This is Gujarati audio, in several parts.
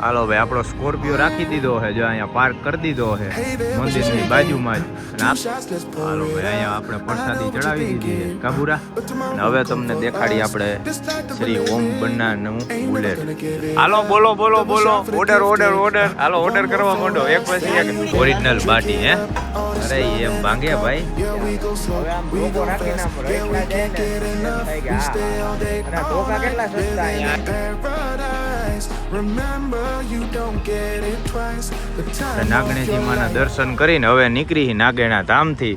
હાલો ભાઈ આપણો સ્કોર્પિયો રાખી દીધો છે જો અહીંયા પાર્ક કરી દીધો છે મંદિરની બાજુમાં જ. હાલો ભાઈ અહીંયા આપણે પ્રસાદી ચડાવી દીધી છે કાબુરા. અને હવે તમને દેખાડી આપણે શ્રી ઓમ બન્નાનું બુલેટ. હાલો બોલો બોલો બોલો ઓર્ડર ઓર્ડર ઓર્ડર. હાલો ઓર્ડર કરવા માંડો એક પછી એક. ઓરિજિનલ બાટી હે. અરે એમ ભાંગે ભાઈ. હવે આમ લોકો રાખીને આમ રેટલા જાય ને એમ થાય કે હા અને ઢોકા કેટલા સસ્તા અહીંયા. નાગણેજી માના દર્શન કરીને હવે નીકળી નાગેણા ધામથી.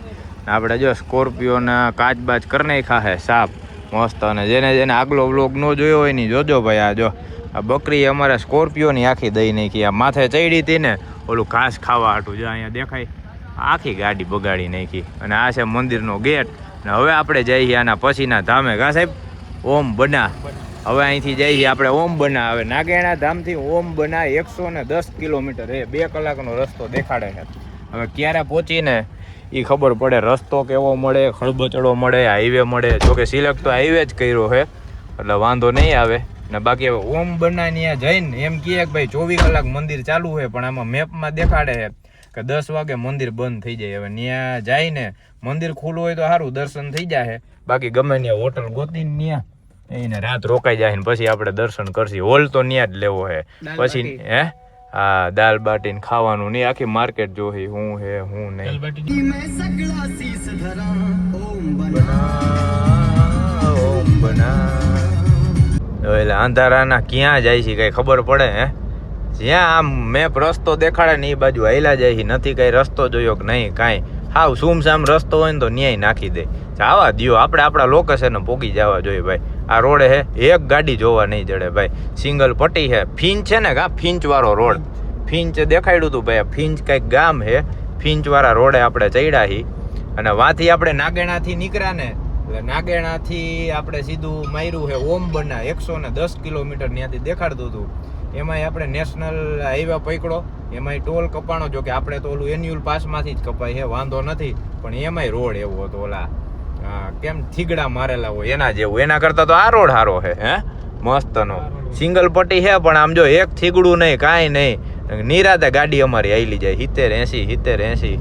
આપણે જો સ્કોર્પિયોના કાચબાચ કરી નાખ્યા છે સાફ મસ્ત. અને જેને જેને આગલો વ્લોગ ન જોયો હોય ની જોજો ભાઈ. આ જો આ બકરી અમારે સ્કોર્પિયોની આખી દઈ નાખી. આ માથે ચડી હતી ને ઓલું ઘાસ ખાવા હાટું જો અહીંયા દેખાય આખી ગાડી બગાડી નાખી. અને આ છે મંદિરનો ગેટ. અને હવે આપણે જઈએ આના પછીના ધામે કા સાહેબ ઓમ બના. હવે અહીંથી જઈએ આપણે ઓમ બના. હવે નાગેણા ધામથી ઓમ બના 110 કિલોમીટર એ 2 કલાકનો રસ્તો દેખાડે છે. હવે ક્યારે પહોંચીને એ ખબર પડે. રસ્તો કેવો મળે, ખળબચડો મળે, હાઈવે મળે. જોકે સિલેક્ટ તો હાઈવે જ કર્યો છે એટલે વાંધો નહીં આવે. ને બાકી હવે ઓમ બના ત્યાં જઈને એમ કહે કે ભાઈ 24 કલાક મંદિર ચાલુ છે પણ આમાં મેપમાં દેખાડે છે કે 10 વાગે મંદિર બંધ થઈ જાય. હવે ત્યાં જઈને મંદિર ખુલ્લું હોય તો સારું દર્શન થઈ જાય. બાકી ગમે ત્યાં હોટલ ગોતીને ત્યાં એને રાત રોકાઈ જાય ને પછી આપણે દર્શન કરશી. હોલ તો ત્યાં જ લેવો હે. પછી હે હા દાલ બાટી ને ખાવાનું નહીં આખી માર્કેટ જોઈ હું હે હું નહીં. ઓમ બના એટલે અંધારાના ક્યાં જાય છે કઈ ખબર પડે હે. જ્યાં આમ મેપ રસ્તો દેખાડે ને એ બાજુ હાઈલા જાય છે. નથી કઈ રસ્તો જોયો કે નહીં કાંઈ. હાવ સુમસામ રસ્તો હોય ને તો ન્યાય નાખી દે. જવા દો આપણે આપણા લોકેશને પોગી જવા જોઈએ ભાઈ. આ રોડે હે એક ગાડી જોવા નહીં જડે ભાઈ. સિંગલ પટ્ટી હે. ફિંચ છે ને કા ફિંચ વાળો રોડ. ફિંચ દેખાડ્યું હતું ભાઈ. ફિંચ કંઈક ગામ હે. ફિંચ વાળા રોડે આપણે ચડ્યા હી. અને વાથી આપણે નાગેણાથી નીકળ્યા ને એટલે નાગેણાથી આપણે સીધું માર્યું છે ઓમ બના 110 કિલોમીટર ત્યાંથી દેખાડતું હતું. એમાંય આપણે નેશનલ હાઈવે પકડો એમાંય ટોલ કપાણો. જો કે આપણે તો ઓલું એન્યુઅલ પાસમાંથી જ કપાય છે વાંધો નથી. પણ એમાંય રોડ એવો હતો ઓલા કેમ થીગડા મારેલા હોય એના જેવું. એના કરતાં તો આ રોડ સારો છે હે મસ્તનો. સિંગલ પટ્ટી છે પણ આમ જો એક થીગડું નહીં કાંઈ નહીં. નિરાતે ગાડી અમારી હાલી જાય 70-80.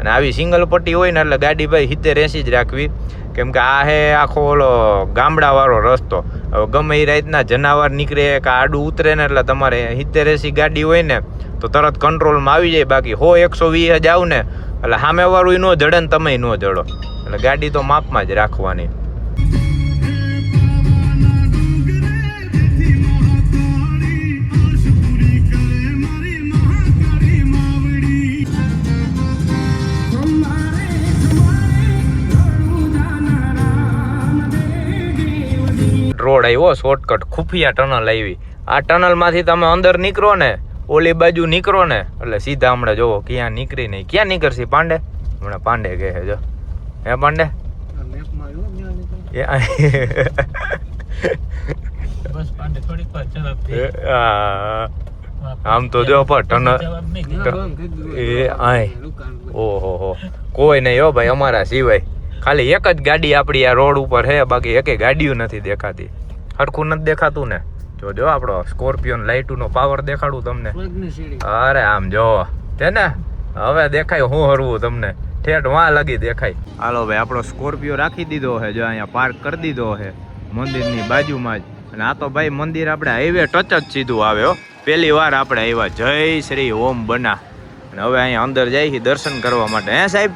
અને આવી સિંગલ પટ્ટી હોય ને એટલે ગાડી ભાઈ 70-80 જ રાખવી. કેમ કે આ હે આખો ઓલો ગામડાવાળો રસ્તો. હવે ગમે એ રાતના જનાવર નીકળે કે આડું ઉતરે ને એટલે તમારે 70-80 ગાડી હોય ને તો તરત કંટ્રોલમાં આવી જાય. બાકી 100-120 જાવ ને એટલે સામેવાળું ન જડે ને તમે ન જડો. એટલે ગાડી તો માપમાં જ રાખવાની. રોડ આવ્યો શોર્ટકટ ખુફિયા ટનલ આવી. આ ટનલમાંથી તમે અંદર નીકળો ને ઓલી બાજુ નીકળો ને એટલે સીધા હમણાં જોવો ક્યાં નીકળી નહીં. ક્યાં નીકળશી પાંડે હમણાં પાંડે કહે છે જો હે પાંડે આમ તો જો પણ ટનલ એ આય ઓહો કોઈ નહીં હો ભાઈ અમારા સિવાય. ખાલી એક જ ગાડી આપણી આ રોડ ઉપર છે બાકી એકે ગાડીઓ નથી દેખાતી. હરખું નથી દેખાતું ને. જો આપણો સ્કોર્પિયો લાઇટનો પાવર દેખાડું તમને. અરે આમ જો છે ને હવે દેખાય હું હરવું તમને ઠેઠ વાં લગી દેખાય. હાલો ભાઈ આપણો સ્કોર્પિયો રાખી દીધો છે જો અહીંયા પાર્ક કરી દીધો છે મંદિરની બાજુમાં જ. અને આ તો ભાઈ મંદિર આપણે હાઈવે ટચ જ સીધું આવે હો. પહેલી વાર આપણે આવ્યા જય શ્રી ઓમ બના. અને હવે અહીંયા અંદર જાય છે દર્શન કરવા માટે. હે સાહેબ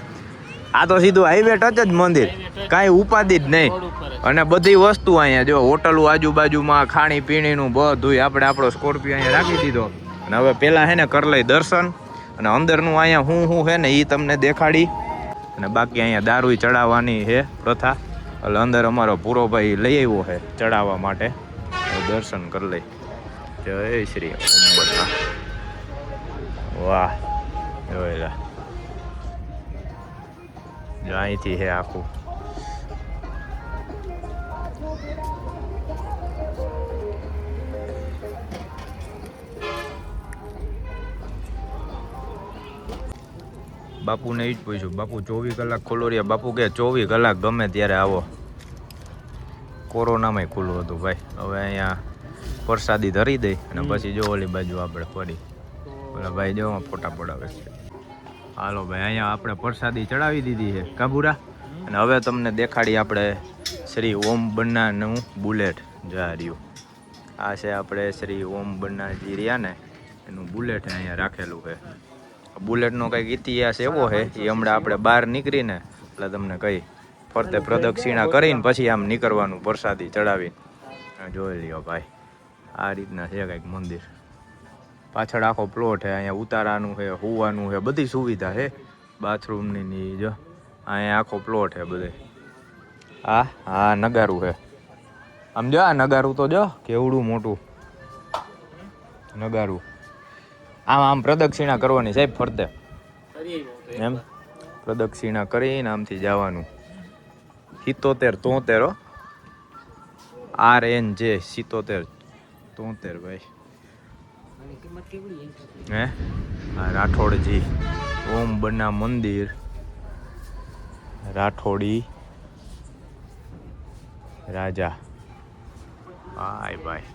આ તો સીધું હાઈવે ટચ જ મંદિર કાંઈ ઉપાધિ જ નહીં. અને બધી વસ્તુ અહીંયા જો હોટલો આજુબાજુમાં ખાણી પીણીનું બધું આપણે આપણો સ્કોર્પિયો અહીંયા રાખી દીધો. અને હવે પહેલાં છે ને કરી લઈ દર્શન. અને અંદરનું અહીંયા હું છે ને એ તમને દેખાડી. અને બાકી અહીંયા દારૂ ચડાવવાની છે પ્રથા. એટલે અંદર અમારો પૂરો ભાઈ લઈ આવ્યો છે ચડાવવા માટે. દર્શન કરી લઈ. જય શ્રી ઓમ બના. વાહ જોયેલા અહીંથી છે આખું. બાપુને એ જ પૂછ્યું બાપુ 24 કલાક ખુલ્લો રહ્યા. બાપુ કે 24 કલાક ગમે ત્યારે આવો. કોરોનામાંય ખુલ્લું હતું ભાઈ. હવે અહીંયા પ્રસાદી ધરી દઈ અને પછી જો ઓલી બાજુ આપણે ફરી ઓલા ભાઈ જો ફોટા પડાવે છે. હાલો ભાઈ અહીંયા આપણે પ્રસાદી ચડાવી દીધી છે કાબુરા અને હવે તમને દેખાડી આપણે શ્રી ઓમ બન્નાનું બુલેટ જા રહ્યું. આ છે આપણે શ્રી ઓમ બન્નાજી રહ્યા ને એનું બુલેટ અહીંયા રાખેલું છે. બુલેટનો કંઈક ઇતિહાસ એવો છે એ હમણાં આપણે બહાર નીકળીને એટલે તમને કહી ફરતે પ્રદક્ષિણા કરીને પછી આમ નીકળવાનું પ્રસાદી ચડાવીને જોઈ લ્યો ભાઈ. આ રીતના છે કંઈક મંદિર. પાછળ આખો પ્લોટ છે. અહીંયા ઉતારાનું છે, હોવાનું છે, બધી સુવિધા છે. બાથરૂમની જો અહીંયા આખો પ્લોટ છે બધે. હા નગારું છે. આમ જો આ નગારું તો જો કેવડું મોટું નગારું. આમ પ્રદક્ષિણા કરવાની સાહેબ ફરતે એમ પ્રદક્ષિણા કરીને આમથી જવાનું. 77 RNJ 77 ભાઈ. હે રાઠોડજી ઓમ બન્ના મંદિર રાઠોડી રાજા. હાય ભાઈ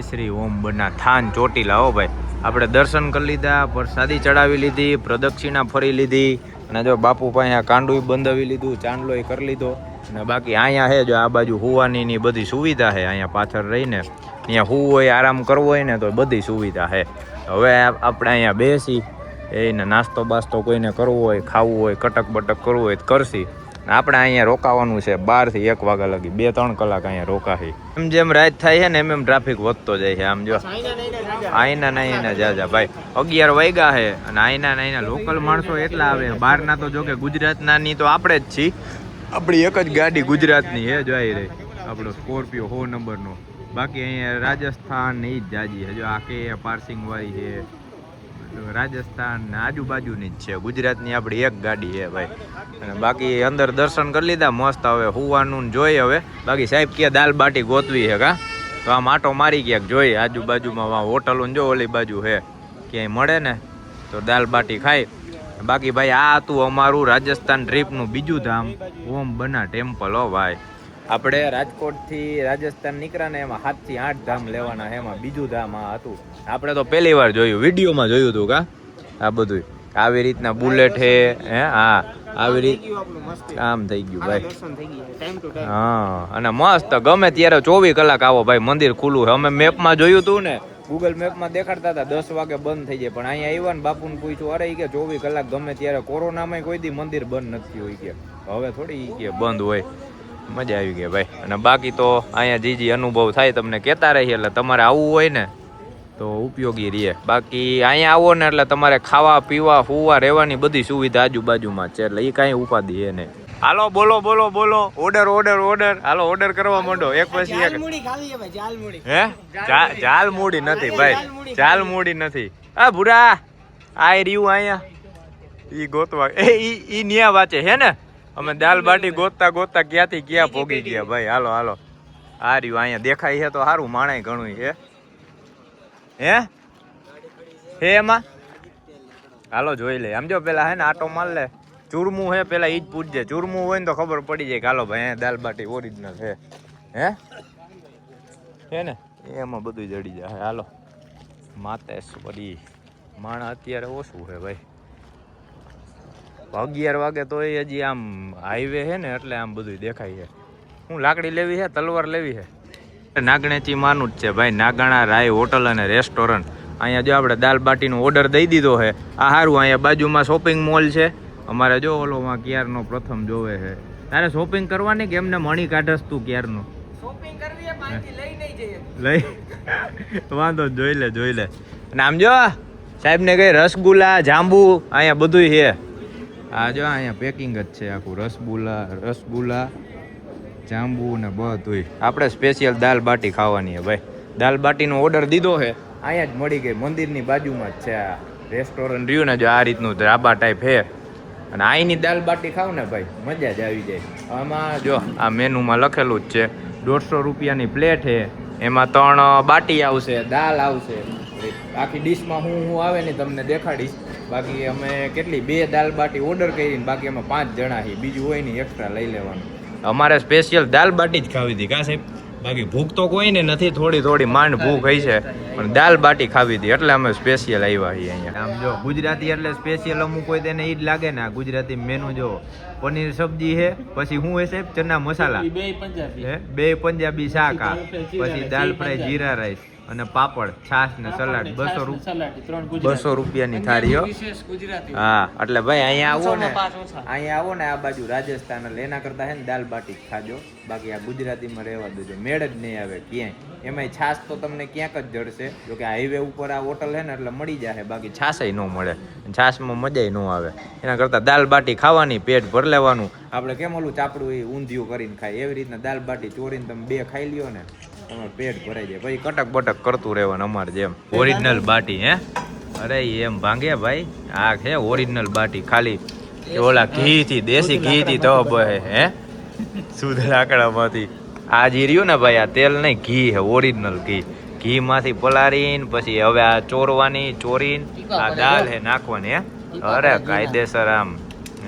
શ્રી ઓમ બન્ના થાન ચોટીલા. હો ભાઈ આપણે દર્શન કરી લીધા, પ્રસાદી ચડાવી લીધી, પ્રદક્ષિણા ફરી લીધી અને જો બાપુ પાસે કાંડુય બંધાવી લીધું, ચાંદલોય કરી લીધો અને બાકી અહીંયા છે જો આ બાજુ હોવાની બધી સુવિધા છે. અહીંયા પાછળ રહીને અહીંયા હોવું હોય, આરામ કરવો હોય ને તો બધી સુવિધા છે. હવે આપણે અહીંયા બેસી એને નાસ્તો બાસ્તો કોઈને કરવો હોય, ખાવું હોય, કટક બટક કરવું હોય તો કરશી. આપણે અહીંયા રોકાવાનું છે 12 થી 1 વાગ્યા લગી. 2-3 કલાક અહીંયા રોકાશી. એમ જેમ રાત થાય છે ને એમ ટ્રાફિક વધતો જાય છે. આમ જો આઈના નાઈના જાજા ભાઈ 11 વાગ્યા છે અને આઈના લોકલ માણસો એટલા આવે. બહારના તો જો કે ગુજરાતના ની તો આપણે જ છીએ. આપણી એક જ ગાડી ગુજરાતની છે જોઈ રહી આપણો સ્કોર્પિયો 100 નંબરનો. બાકી અહીંયા રાજસ્થાન ને જ જાજી છે. જો આ કે પાર્સિંગ વાળી છે રાજસ્થાન ને આજુબાજુની જ છે. ગુજરાતની આપણી એક ગાડી છે ભાઈ. અને બાકી અંદર દર્શન કરી લીધા મસ્ત. હવે હુવાનું જોઈ હવે બાકી સાહેબ કે દાલ બાટી ગોતવી છે કા તો આમ આટો મારી ક્યાંક જોઈએ આજુબાજુમાં હોટલો જો ઓલી બાજુ છે ક્યાંય મળે ને તો દાલ બાટી ખાઈ. બાકી ભાઈ આ હતું અમારું રાજસ્થાન ટ્રીપનું બીજું ધામ ઓમ બન્ના ટેમ્પલ. હો ભાઈ આપણે રાજકોટથી રાજસ્થાન નીકળ્યા ને એમાં 7 થી 8 ધામ લેવાના. એમાં બીજું ધામ આ હતું. આપણે તો પહેલી વાર જોયું, વિડીયોમાં જોયું હતું કા આ બધું આવી રીતના બુલેટ છે. હા આવી રીત કામ થઈ ગયું ભાઈ. હા અને મસ્ત ગમે ત્યારે 24 કલાક આવો ભાઈ. મંદિર ખુલ્લું છે. અમે મેપમાં જોયું હતું ને ગૂગલ મેપમાં દેખાડતા હતા 10 વાગે બંધ થઈ જાય પણ અહીંયા આવ્યા ને બાપુને પૂછ્યું અરે કે 24 કલાક ગમે ત્યારે કોરોનામાં કોઈ દી મંદિર બંધ નથી હોય કે હવે થોડી કે બંધ હોય. મજા આવી ગઈ ભાઈ. અને બાકી તો અહીંયા જે અનુભવ થાય તમને કહેતા રહીએ એટલે તમારે આવવું હોય ને તો ઉપયોગી રહે. બાકી અહીંયા આવો ને એટલે તમારે ખાવા પીવા હુવા રહેવાની બધી સુવિધા આજુબાજુમાં છે એટલે એ કાંઈ ઉપાધિ છે નહીં. હાલો બોલો ઓર્ડર હાલો ઓર્ડર કરવા માંડો એક પછી એક. હે જાલ મૂડી નથી ભાઈ, જાલ મૂડી નથી. આ ભૂરા આ રહ્યું અહીંયા ઈ ગોતવા ઈ ન્યા વાંચે હે ને. અમે દાલ બાટી ગોતતા ક્યાંથી ક્યાં પોગી ગયા ભાઈ. હાલો આ રહ્યું અહીંયા દેખાય છે તો સારું માણાય ઘણું હે એમાં હાલો જોઈ લે. આમ જો પેલા હે ને આટો માર લે. ચૂરમું હે પેલા ઈ જ પૂછજે. ચૂરમું હોય ને તો ખબર પડી જાય કે હાલો ભાઈ દાલ બાટી ઓરિજિનલ છે. હે ને એમાં બધું જડી જાય. હાલો માતેશ્વરી માણા અત્યારે ઓછું છે ભાઈ. 11 વાગે તો એ હજી આમ હાઈવે છે ને એટલે આમ બધું દેખાય છે. હું લાકડી લેવી છે, તલવાર લેવી છે. નાગણેચી માનું જ છે ભાઈ. નાગાણા રાય હોટલ અને રેસ્ટોરન્ટ. અહીંયા જો આપણે દાલ બાટીનો ઓર્ડર દઈ દીધો છે. આ સારું અહીંયા બાજુમાં શોપિંગ મોલ છે અમારે. જો ઓલોમાં ક્યારનો પ્રથમ જોવે છે. તારે શોપિંગ કરવાની કે એમને મણી કાઢસ તું ક્યારનો શોપિંગ કરવી છે માહિતી લઈ નહીં જઈએ લઈ વાંધો જોઈ લે. અને આમ જો સાહેબ ને કઈ રસગુલ્લા જાંબુ અહીંયા બધું છે. આ જો અહીંયા પેકિંગ જ છે આખું. રસગુલ્લા જાંબુ ને બધું. આપણે સ્પેશિયલ દાલ બાટી ખાવાની છે ભાઈ. દાલ બાટીનો ઓર્ડર દીધો છે અહીંયા જ મળી ગઈ. મંદિરની બાજુમાં જ છે આ રેસ્ટોરન્ટ રહ્યું ને જો આ રીતનું ધાબા ટાઈપ છે. અને અહીંની દાલ બાટી ખાવ ને ભાઈ મજા જ આવી જાય. આમાં જો આ મેનુમાં લખેલું જ છે 150 રૂપિયાની પ્લેટ છે. એમાં 3 બાટી આવશે, દાલ આવશે. આખી ડીશમાં હું આવે ને તમને દેખાડીશ. બાકી અમે કેટલી 2 દાલ બાટી ઓર્ડર કરીને બાકી અમે 5 જણા છીએ. બીજું હોય ને એક્સ્ટ્રા લઈ લેવાનું. અમારે સ્પેશિયલ દાલ બાટી જ ખાવી હતી કા સાહેબ. બાકી ભૂખ તો કોઈને નથી, થોડી માંડ ભૂખ હોય છે, પણ દાલ બાટી ખાવી હતી એટલે અમે સ્પેશિયલ આવ્યા છીએ અહીંયા. આમ જો ગુજરાતી એટલે સ્પેશિયલ અમુક હોય તેને ઈ જ લાગે ને. આ ગુજરાતી મેનુ જો પનીર સબ્જી છે, પછી શું હોય સાહેબ ચના મસાલા, બે પંજાબી શાક, પછી દાલ ફ્રાય, જીરા રાઈસ અને પાપડ, છાશ ને સલાડ. 200 રૂપિયાની થાળીઓ. હા એટલે ભાઈ અહીંયા આવો ને આ બાજુ રાજસ્થાન એટલે એના કરતા છે ને દાલ બાટી ખાજો. બાકી આ ગુજરાતીમાં રહેવા દેજો, મેળ જ નહીં આવે ક્યાંય. એમાંય છાશ તો તમને ક્યાંક જ જડશે, જો કે હાઈવે ઉપર આ હોટલ છે ને એટલે મળી જશે, બાકી છાશય ન મળે, છાશમાં મજાય ન આવે. એના કરતા દાલ બાટી ખાવાની, પેટ ભર લેવાનું. આપણે કેમ ઓલું ચાપડું ઊંધિયું કરીને ખાય એવી રીતના દાલ બાટી ચોરીને તમે 2 ખાઈ લ્યો ને તમારું પેટ ભરાઈ જાય. પછી કટક બટક કરતું રહેવાનું અમારે જેમ. ઓરિજિનલ બાટી હે, અરે એમ ભાંગે ભાઈ. આ છે ઓરિજિનલ બાટી, ખાલી ઓલા ઘી થી, દેશી ઘી થી તો બહે હે, શુદ્ધ લાકડામાંથી. આ જે રહ્યું ને ભાઈ, આ તેલ નહીં, ઘી હે, ઓરિજિનલ ઘી. ઘી માંથી પલાળીને પછી હવે આ ચોરીને આ દાલ હે નાખવાની હે. અરે કાયદેસર આમ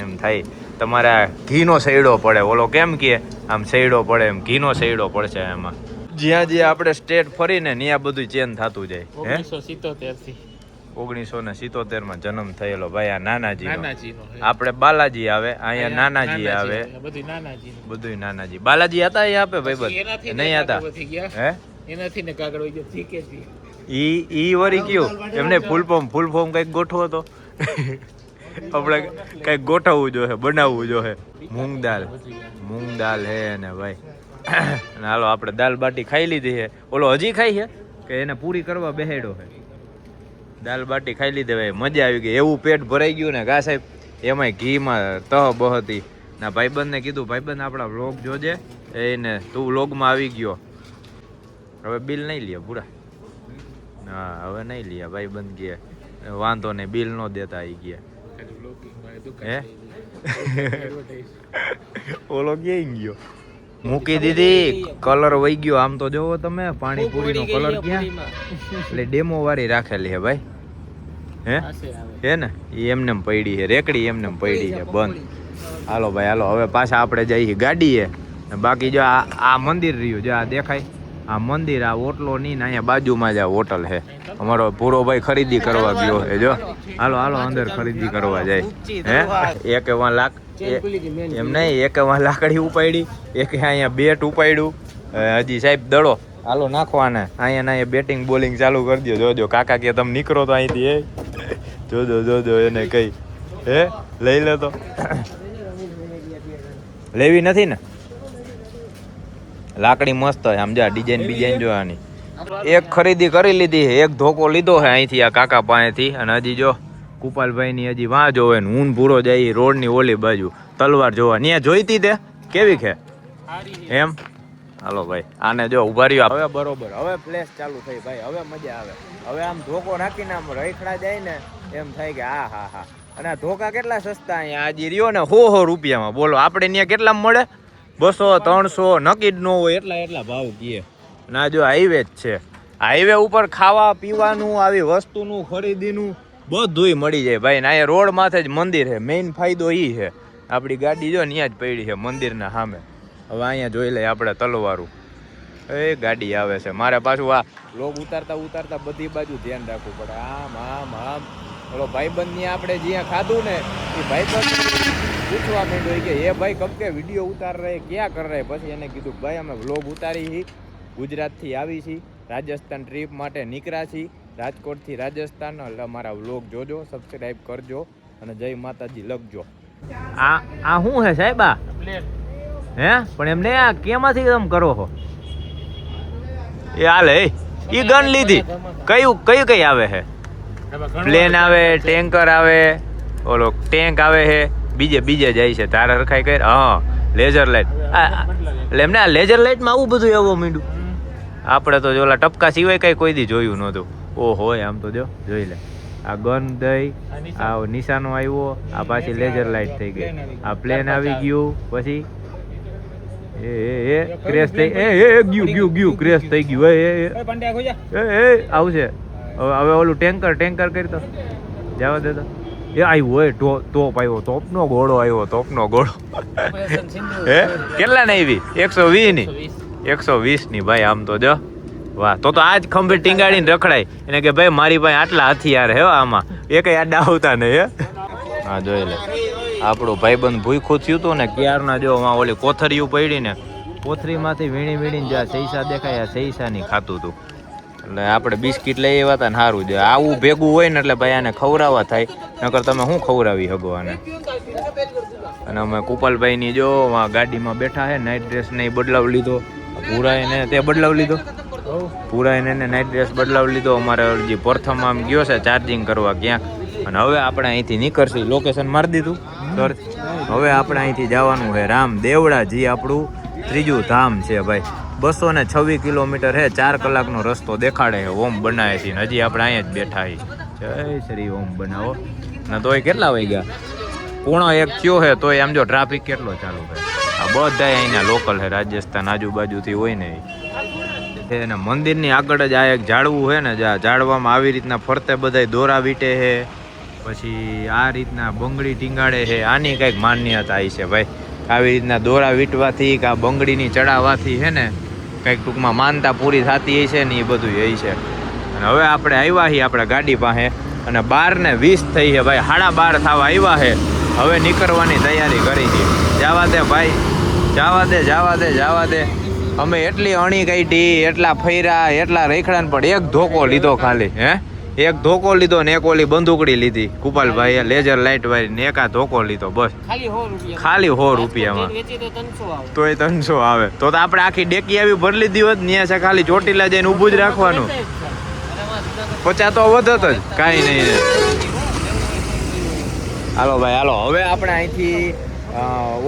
એમ થાય તમારે ઘીનો સૈડો પડે. ઓલો કેમ કે આમ સૈડો પડે, એમ ઘીનો સૈડો પડશે એમાં. જ્યાં જ્યાં આપણે સ્ટેટ ફરીને ત્યાં બધું ચેન્જ થતું જાય. 1977 માં જન્મ થયેલો ભાઈ આ નાનાજી. આપણે બાલાજી આવે, અહીંયા નાનાજી આવે, બધું નાનાજી. બાલાજી હતા અહીંયા આપે ભાઈ નહીં હતા હે ઈ વરી કયું એમને ફૂલ ફોર્મ કઈક ગોઠવો તો આપણે કઈક ગોઠવવું જોઈએ, બનાવવું જોઈએ. મૂંગ દાલ હે ને ભાઈ. હાલો આપણે દાલ બાટી ખાઈ લીધી છે. ઓલો હજી ખાઈ છે કે એને પૂરી કરવા બેહેડો છે? દાલ બાટી ખાઈ લીધી ભાઈ, મજા આવી ગઈ. એવું પેટ ભરાઈ ગયું ને કા સાહેબ, એમાંય ઘીમાં તહ બહતી. ના ભાઈબંધને કીધું, ભાઈબંધ આપણા વ્લોગ જોજે, એને તું વ્લોગમાં આવી ગયો. હવે બિલ નહીં લે પૂરા. હા હવે નહીં લે ભાઈબંધ કે વાંધો નહીં, બિલ નો દેતા આવી ગયા હે. ઓલો ક્યાં ગયો? મૂકી દીધી, કલર વહી ગયો. આમ તો જોવો તમે, પાણીપુરીનો કલર ક્યાં, એટલે ડેમો વાળી રાખેલી હે ભાઈ હે ને. એ એમને પડી છે રેકડી, એમને પડી છે બંધ. હાલો ભાઈ હાલો, હવે પાછા આપણે જઈએ ગાડીએ. બાકી જો આ મંદિર રહ્યું, જો આ દેખાય આ મંદિર, આ ઓટલો નહીં ને, અહીંયા બાજુમાં જ આ હોટલ છે. અમારો પૂરો ભાઈ ખરીદી કરવા ગયો છે જો. હાલો અંદર ખરીદી કરવા જાય હે. 51 લાખ એમ નહીં, 51 લાકડી ઉપાડી, એક અહીંયા બેટ ઉપાડ્યું. હજી સાહેબ દડો હાલો નાખવાના. અહીંયા બેટિંગ બોલિંગ ચાલુ કરી દો. જોજો કાકા કે તમે નીકળો તો અહીંથી એ જોજો એને કઈ હે લઈ લે તો. લેવી નથી ને લાકડી મસ્ત છે આમ, જા ડિઝાઇન જોવાની. એક ખરીદી કરી લીધી છે, એક ધોકો લીધો છે અહીંથી આ કાકા પાસેથી. અને હજી જો કુપાલભાઈ ની હજી વાં જોવે ને ઊન ભૂરો જાય રોડ ની ઓલી બાજુ તલવાર જોવા. ત્યાં જોઈતી તે કેવી છે એમ. હાલો ભાઈ આને જો ઉભા રહ્યો. હવે બરોબર, હવે પ્લેસ ચાલુ થઈ ભાઈ, હવે મજા આવે. હવે આમ ધોકો રાખીને આમ રખડા જાય ને એમ થાય કે હા. અને આ ધોકા કેટલા સસ્તા અહીંયા આજે રહ્યો ને, 100 રૂપિયામાં. બોલો આપણે ત્યાં કેટલા મળે? 200 300 નક્કી જ ન હોય, એટલા ભાવ કીએ. ના જો હાઈવે જ છે, હાઈવે ઉપર ખાવા પીવાનું, આવી વસ્તુનું ખરીદીનું બધુંય મળી જાય ભાઈ. ને અહીંયા રોડ માથે જ મંદિર છે. મેઇન ફાયદો એ છે, આપણી ગાડી જો ત્યાં જ પડી છે મંદિરના સામે. હવે અહીંયા જોઈ લઈએ આપણે તલવારું. એ ગાડી આવે છે. મારે પાછું આ લોગ ઉતારતા બધી બાજુ ધ્યાન રાખવું પડે. આમ ઓલો ભાઈબંધ ની આપણે જ્યાં ખાધું ને એ ભાઈબંધ પૂછવા માંડ્યો કે એ ભાઈ કબ કે વિડીયો ઉતાર રહે, ક્યાં કર રહે? પછી એને કીધું ભાઈ અમે વ્લોગ ઉતારી છીએ, ગુજરાતથી આવી છીએ, રાજસ્થાન ટ્રીપ માટે નીકળ્યા છીએ, રાજકોટથી રાજસ્થાન. એટલે અમારા વ્લોગ જોજો, સબસ્ક્રાઈબ કરજો અને જય માતાજી લખજો. આ શું હે સાહેબ? આ હે પણ એમને આ કેમાંથી તમે કરો છો? એ હાલે એ ગન લીધી. કઈ આવે છે? પ્લેન આવે, ટેન્કર આવે, ઓલો ટેન્ક આવે છે, બીજે જાય છે. તારા રખાઈ કર. હા લેઝર લાઇટ. એટલે એમને આ લેઝર લાઇટમાં આવું બધું આવવા માંડ્યું. આપણે તો ઓલા ટપકા સિવાય કઈ કોઈ દી જોયું નહોતું. ઓહો આમ તો જો જોઈ લે. આ ગન દઈ, આ નિશાનો આવ્યો, આ પાછી લેઝર લાઇટ થઈ ગઈ, આ પ્લેન આવી ગયું, પછી ક્રેશ થઈ ગયું ક્રેશ થઈ ગયું. આવશે હવે ઓલું ટેન્કર કરી તો જવા દે તો. એ આવ્યું હોય તોપ આવ્યો, તોપનો ઘોડો આવ્યો, તોપનો ઘોડો. હે કેટલા ને આવી? 120 ની. 120 ની ભાઈ આમ તો જો વાહ તો આજ ખંભે ટીંગાડીને રખડાય એને કે ભાઈ મારી પાસે આટલા હથિયાર હે આમાં એક આડા આવતા નહીં હે હા જોઈ લે આપણું ભાઈબંધ ભૂખું થયું હતું ને ક્યારના જો ઓલી કોથરીયું પડી ને કોથરીમાંથી વીણી વીણીને જ્યાં સૈસા દેખાય સૈસાની ખાતું હતું એટલે આપણે બિસ્કિટ લઈ આવ્યા હતા ને સારું છે આવું ભેગું હોય ને એટલે ભાઈ આને ખવડાવવા થાય નકર તમે શું ખવડાવી શકો આને અને અમે કુપાલભાઈની જો ગાડીમાં બેઠા છે નાઇટ ડ્રેસ ને બદલાવ લીધો પૂરાઈને તે બદલાવ લીધો પૂરાઈને નાઇટ ડ્રેસ બદલાવ લીધો અમારે જે પ્રથમ આમ ગયો છે ચાર્જિંગ કરવા ક્યાંક અને હવે આપણે અહીંથી નીકળશું લોકેશન મારી દીધું હવે આપણે અહીંથી જવાનું છે રામ દેવડા જે આપણું ત્રીજું ધામ છે ભાઈ 226 કિલોમીટર છે 4 કલાકનો રસ્તો દેખાડે છે ઓમ બનાવે છે હજી આપણે અહીંયા જ બેઠા છીએ જય શ્રી ઓમ બનાવો ને તોય કેટલા વાગ્યા 1:30 થયો છે તોય આમ જો ટ્રાફિક કેટલો ચાલુ છે આ બધા અહીંના લોકલ છે રાજસ્થાન આજુબાજુથી હોય ને એને મંદિરની આગળ જ આ એક ઝાડવું છે ને જ્યાં ઝાડવામાં આવી રીતના ફરતે બધા દોરા વીટે છે પછી આ રીતના બંગડી ટીંગાડે છે આની કંઈક માન્યતા આવી છે ભાઈ આવી રીતના દોરા વીટવાથી કે આ બંગડીની ચડાવવાથી છે ને કંઈક ટૂંકમાં માનતા પૂરી થતી હોય છે ને એ બધું એ છે અને હવે આપણે આવ્યા છીએ આપણે ગાડી પાસે અને 12:20 થઈ છે ભાઈ 12:30 થવા આવ્યા છે હવે નીકળવાની તૈયારી કરી છે જવા દે ભાઈ જવા દે અમે એટલી અણી કાઢી એટલા ફર્યા એટલા રેખડા પણ એક ધોકો લીધો ખાલી એક ધોકો લીધો ને એક ઓલી બંદૂકડી લીધી કુપાલભાઈ લેઝર લાઇટ વાળી ને એક આ ધોકો લીધો બસ ખાલી 100 રૂપિયામાં તોય 300 આવે તો આપણે આખી ડેકી આવી ભરી લીધી હોત ત્યાં છે ખાલી ચોટીલા જઈને ઊભું જ રાખવાનું 50 તો વધત જ કાંઈ નહીં હાલો ભાઈ હાલો હવે આપણે અહીંથી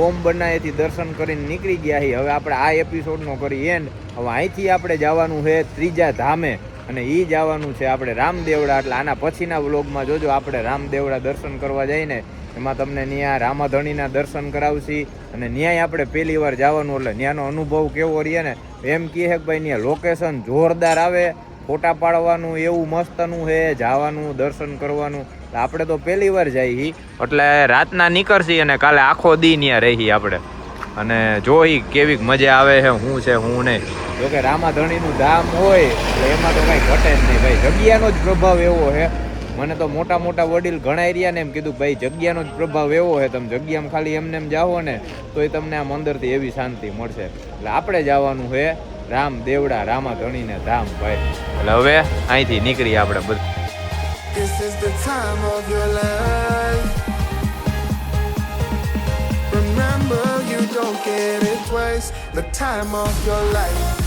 ઓમ બનાએથી દર્શન કરીને નીકળી ગયા છીએ હવે આપણે આ એપિસોડનો કરી એન્ડ હવે અહીંથી આપણે જવાનું છે ત્રીજા ધામે અને એ જવાનું છે આપણે રામદેવડા એટલે આના પછીના વ્લોગમાં જોજો આપણે રામદેવડા દર્શન કરવા જઈને એમાં તમને ત્યાં રામાધણીના દર્શન કરાવશી અને ન્યાય આપણે પહેલી વાર જવાનું એટલે ત્યાંનો અનુભવ કેવો રહે ને એમ કહે કે ભાઈ ત્યાં લોકેશન જોરદાર આવે ફોટા પાડવાનું એવું મસ્તનું છે જવાનું દર્શન કરવાનું આપણે તો પહેલી વાર જઈએ એટલે રાતના નીકળશી અને કાલે આખો દી ત્યાં રહી આપણે અને જોઈ કેવી મજા આવે છે શું છે શું નહીં જોકે રામાધણીનું ધામ હોય એટલે એમાં તો કાંઈ ઘટે જ નહીં ભાઈ જગ્યાનો જ પ્રભાવ એવો છે મને તો મોટા મોટા વડીલ ઘણાય રહ્યા ને એમ કીધું ભાઈ જગ્યાનો જ પ્રભાવ એવો છે તમે જગ્યામાં ખાલી એમને એમ જાઓ ને તોય તમને આમ અંદરથી એવી શાંતિ મળશે એટલે આપણે જવાનું છે રામ દેવડા રામાધણીને ધામ ભાઈ એટલે હવે અહીંથી નીકળી આપણે બધું This is the time of your life. Remember, you don't get it twice. The time of your life.